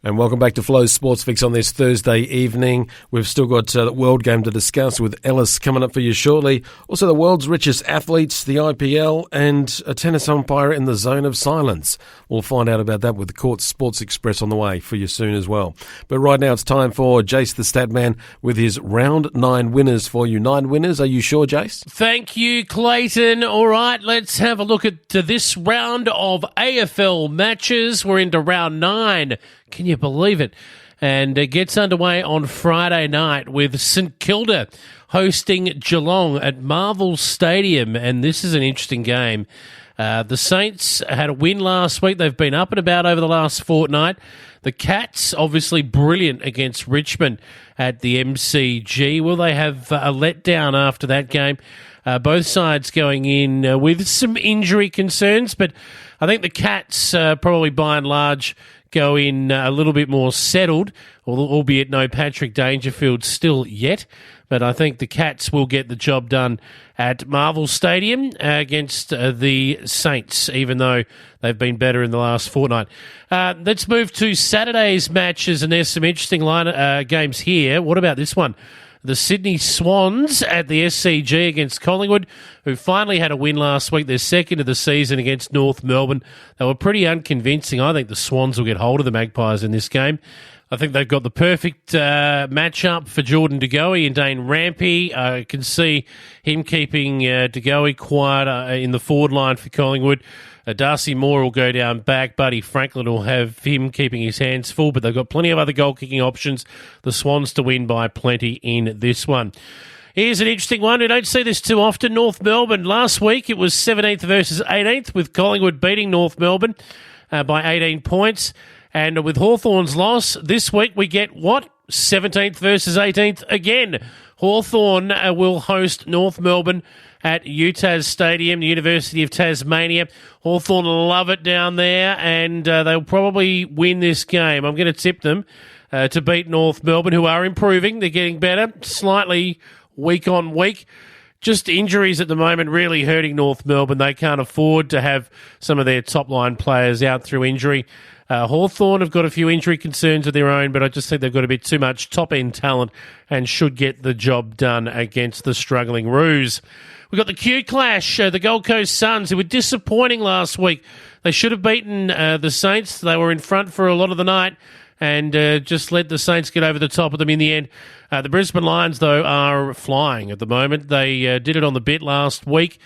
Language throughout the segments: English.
And welcome back to Flo's Sports Fix on this Thursday evening. We've still got the World Game to discuss with Ellis coming up for you shortly. Also the world's richest athletes, the IPL, and a tennis umpire in the zone of silence. We'll find out about that with the Court Sports Express on the way for you soon as well. But right now it's time for Jace the Statman with his round 9 winners for you. 9 winners, are you sure, Jace? Thank you, Clayton. All right, let's have a look at this round of AFL matches. We're into round 9. Can you believe it? And it gets underway on Friday night with St Kilda hosting Geelong at Marvel Stadium. And this is an interesting game. The Saints had a win last week. They've been up and about over the last fortnight. The Cats, obviously brilliant against Richmond at the MCG. Will they have a letdown after that game? Both sides going in with some injury concerns, but I think the Cats probably by and large go in a little bit more settled, albeit no Patrick Dangerfield still yet. But I think the Cats will get the job done at Marvel Stadium against the Saints, even though they've been better in the last fortnight. Let's move to Saturday's matches, and there's some interesting games here. What about this one? The Sydney Swans at the SCG against Collingwood, who finally had a win last week, their second of the season against North Melbourne. They were pretty unconvincing. I think the Swans will get hold of the Magpies in this game. I think they've got the perfect matchup for Jordan De Goey and Dane Rampy. I can see him keeping De Goey quiet in the forward line for Collingwood. Darcy Moore will go down back. Buddy Franklin will have him keeping his hands full, but they've got plenty of other goal-kicking options. The Swans to win by plenty in this one. Here's an interesting one. We don't see this too often. North Melbourne. Last week it was 17th versus 18th, with Collingwood beating North Melbourne by 18 points. And with Hawthorn's loss, this week we get what? 17th versus 18th again. Hawthorn will host North Melbourne at UTAS Stadium, the University of Tasmania. Hawthorn love it down there, and they'll probably win this game. I'm going to tip them to beat North Melbourne, who are improving. They're getting better, slightly week on week. Just injuries at the moment really hurting North Melbourne. They can't afford to have some of their top-line players out through injury. Hawthorn have got a few injury concerns of their own, but I just think they've got a bit too much top-end talent and should get the job done against the struggling Roos. We've got the Q Clash, the Gold Coast Suns, who were disappointing last week. They should have beaten the Saints. They were in front for a lot of the night and just let the Saints get over the top of them in the end. The Brisbane Lions, though, are flying at the moment. They did it on the bit last week.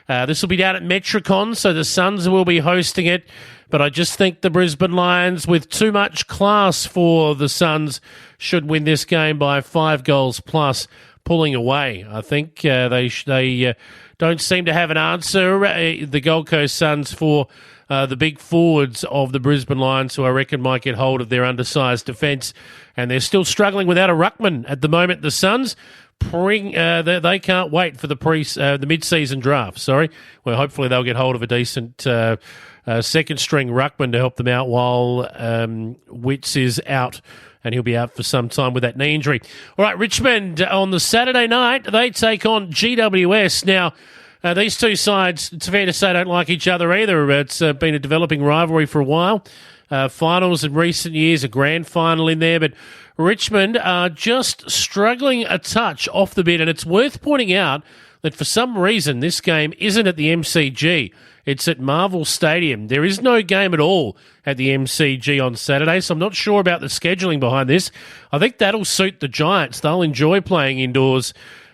This will be down at Metricon, so the Suns will be hosting it. But I just think the Brisbane Lions, with too much class for the Suns, should win this game by 5 goals plus, pulling away. I think they don't seem to have an answer, the Gold Coast Suns, for the big forwards of the Brisbane Lions, who I reckon might get hold of their undersized defence. And they're still struggling without a ruckman at the moment, the Suns. They can't wait for the mid-season draft, where hopefully they'll get hold of a decent second-string ruckman to help them out while Witts is out, and he'll be out for some time with that knee injury. All right, Richmond on the Saturday night, they take on GWS. Now, these two sides, it's fair to say, don't like each other either. It's been a developing rivalry for a while. Finals in recent years, a grand final in there, but Richmond are just struggling a touch off the bit, and it's worth pointing out that for some reason this game isn't at the MCG. It's at Marvel Stadium. There is no game at all at the MCG on Saturday, so I'm not sure about the scheduling behind this. I think that'll suit the Giants. They'll enjoy playing indoors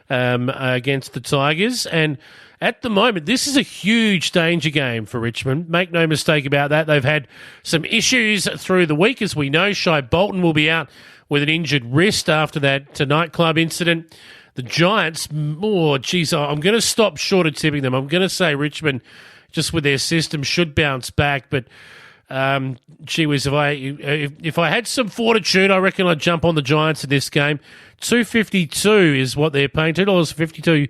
against the Tigers, and at the moment, this is a huge danger game for Richmond. Make no mistake about that. They've had some issues through the week. As we know, Shai Bolton will be out with an injured wrist after that nightclub incident. The Giants, I'm going to stop short of tipping them. I'm going to say Richmond, just with their system, should bounce back. But, if I had some fortitude, I reckon I'd jump on the Giants in this game. 252 is what they're paying, $2.52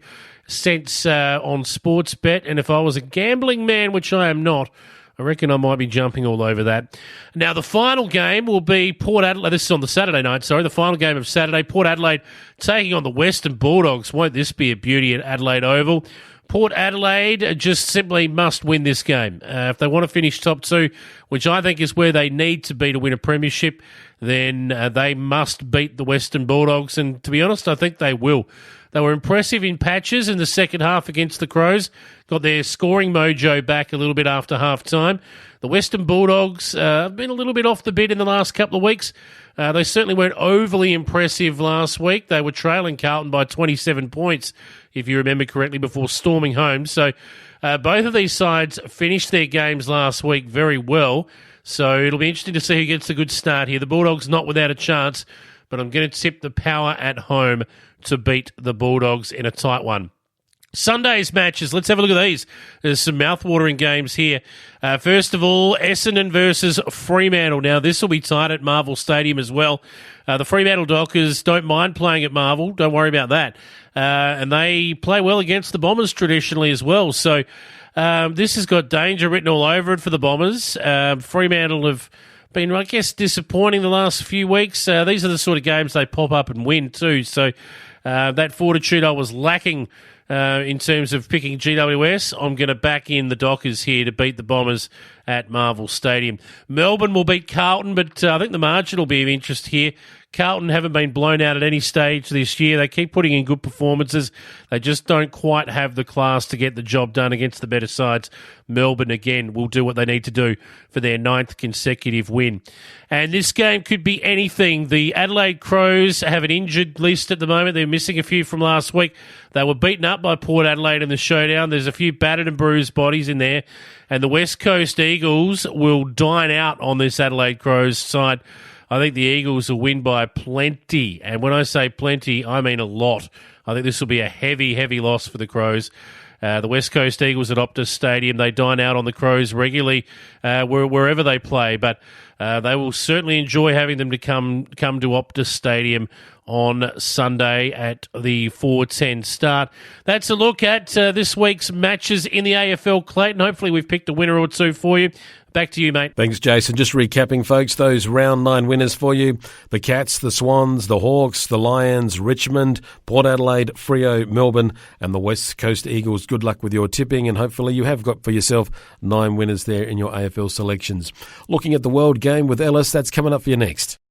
on Sportsbet. And if I was a gambling man, which I am not, I reckon I might be jumping all over that. Now, the final game will be Port Adelaide. This is on the Saturday night, the final game of Saturday. Port Adelaide taking on the Western Bulldogs. Won't this be a beauty at Adelaide Oval? Port Adelaide just simply must win this game. If they want to finish top 2, which I think is where they need to be to win a premiership, then they must beat the Western Bulldogs. And to be honest, I think they will. They were impressive in patches in the second half against the Crows. Got their scoring mojo back a little bit after half-time. The Western Bulldogs have been a little bit off the bit in the last couple of weeks. They certainly weren't overly impressive last week. They were trailing Carlton by 27 points, if you remember correctly, before storming home. So both of these sides finished their games last week very well. So it'll be interesting to see who gets a good start here. The Bulldogs not without a chance, but I'm going to tip the Power at home to beat the Bulldogs in a tight one. Sunday's matches, let's have a look at these. There's some mouth-watering games here. First of all, Essendon versus Fremantle. Now, this will be tight at Marvel Stadium as well. The Fremantle Dockers don't mind playing at Marvel. Don't worry about that. And they play well against the Bombers traditionally as well. So this has got danger written all over it for the Bombers. Fremantle have been, I guess, disappointing the last few weeks. These are the sort of games they pop up and win too. So that fortitude I was lacking in terms of picking GWS, I'm going to back in the Dockers here to beat the Bombers at Marvel Stadium. Melbourne will beat Carlton, but I think the margin will be of interest here. Carlton haven't been blown out at any stage this year. They keep putting in good performances. They just don't quite have the class to get the job done against the better sides. Melbourne, again, will do what they need to do for their 9th consecutive win. And this game could be anything. The Adelaide Crows have an injured list at the moment. They're missing a few from last week. They were beaten up by Port Adelaide in the showdown. There's a few battered and bruised bodies in there. And the West Coast Eagles will dine out on this Adelaide Crows side. I think the Eagles will win by plenty. And when I say plenty, I mean a lot. I think this will be a heavy, heavy loss for the Crows. The West Coast Eagles at Optus Stadium, they dine out on the Crows regularly wherever they play. But they will certainly enjoy having them to come to Optus Stadium on Sunday at the 4:10 start. That's a look at this week's matches in the AFL, Clayton. Hopefully we've picked a winner or two for you. Back to you, mate. Thanks, Jason. Just recapping, folks, those round 9 winners for you. The Cats, the Swans, the Hawks, the Lions, Richmond, Port Adelaide, Freo, Melbourne, and the West Coast Eagles. Good luck with your tipping, and hopefully you have got for yourself 9 winners there in your AFL selections. Looking at the World Game with Ellis, that's coming up for you next.